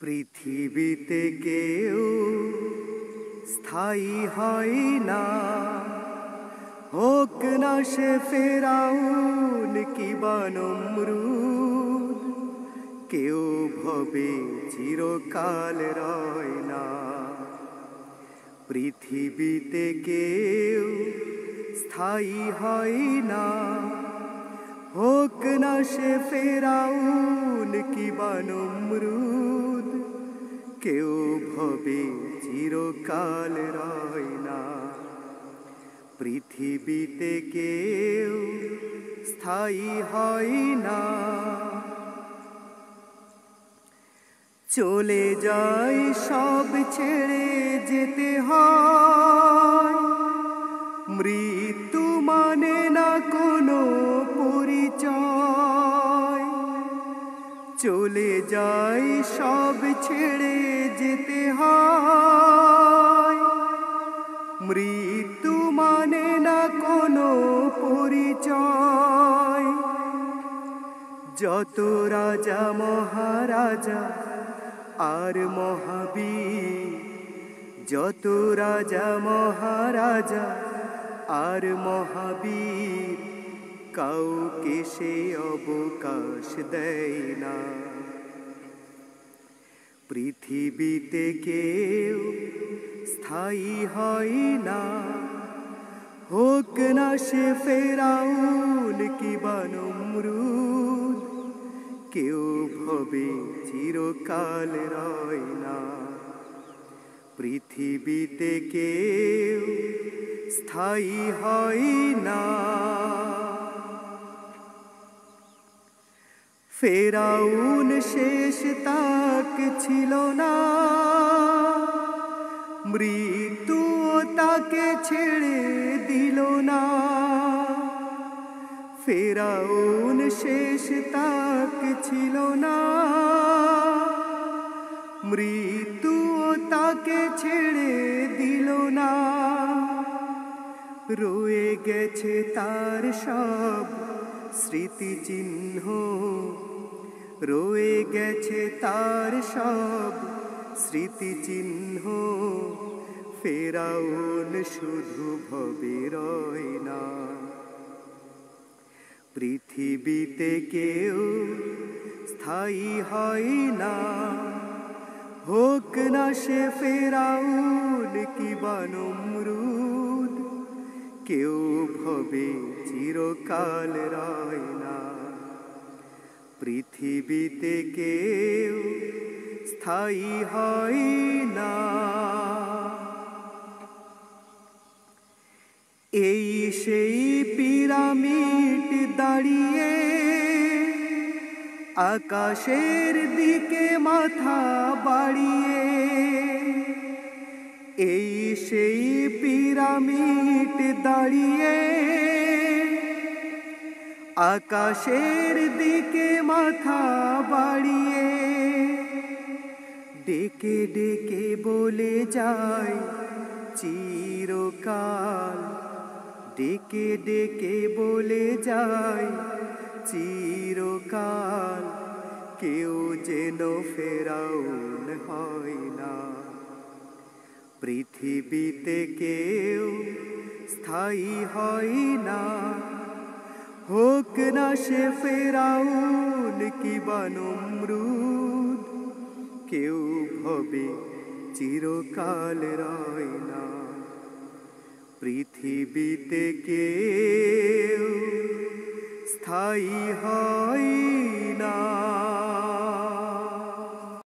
পৃথিবীতে কেউ স্থায়ী হয় না, হোক না সে ফেরাউন কিবা নমরুদ। কেউ ভবে চিরকাল রয় না। পৃথিবীতে কেউ স্থায়ী হয় না, হোক না সে ফেরাউন কিবা নমরুদ। কেউ ভবে চিরকাল রয় না। পৃথিবীতে কেউ স্থায়ী হয় না। চলে যায় সব ছেড়ে যেতে হয়, মৃত্যু মানে না কোনো পরিচয়। চলে যায় সব ছেড়ে যেতে হয়, মৃত্যু মানে না কোনো পরিচয়। যত রাজা মহারাজা আর মহাবীর, যত রাজা মহারাজা আর মহাবীর, কাউকে সে অবকাশ দেয় না। পৃথিবীতে কেউ স্থায়ী হয় না, হোক না সে ফেরাউন কিবা নমরুদ। কেউ ভবে চিরকাল রয় না। পৃথিবীতে কেউ স্থায়ী হয় না। ফেরাউন শেষ তাক ছিল না, মৃত্যু তাকে ছেড়ে দিল না। ফেরাউন শেষ তাক ছিল না, মৃত্যু তাকে ছেড়ে দিল না। রয়ে গেছে তার সব স্মৃতিচিহ্ন, রয়ে গেছে তার সব স্মৃতিচিহ্ন। ফেরাউন শুধু ভবে রয় না। পৃথিবীতে কেউ স্থায়ী হয় না, হোক না সে ফেরাউন কিবা নমরুদ। কেউ ভবে চিরকাল রয় না। পৃথিবীতে কেউ স্থায়ী হয় না। এই সেই পিরামিড দাঁড়িয়ে আকাশের দিকে মাথা বাড়িয়ে। এই সেই পিরামিড দাঁড়িয়ে আকাশের দিকে মাথা বাড়িয়ে। ডেকে ডেকে বলে যায় চিরকাল, ডেকে ডেকে বলে যায় চিরকাল। কেউ যেন ফেরাউন হয় না। পৃথিবীতে কেউ স্থায়ী হয় না, হোক না সে ফেরাউন কিবা নমরুদ। কেউ ভবে চিরকাল রয় না। পৃথিবীতে কেউ স্থায়ী হয় না।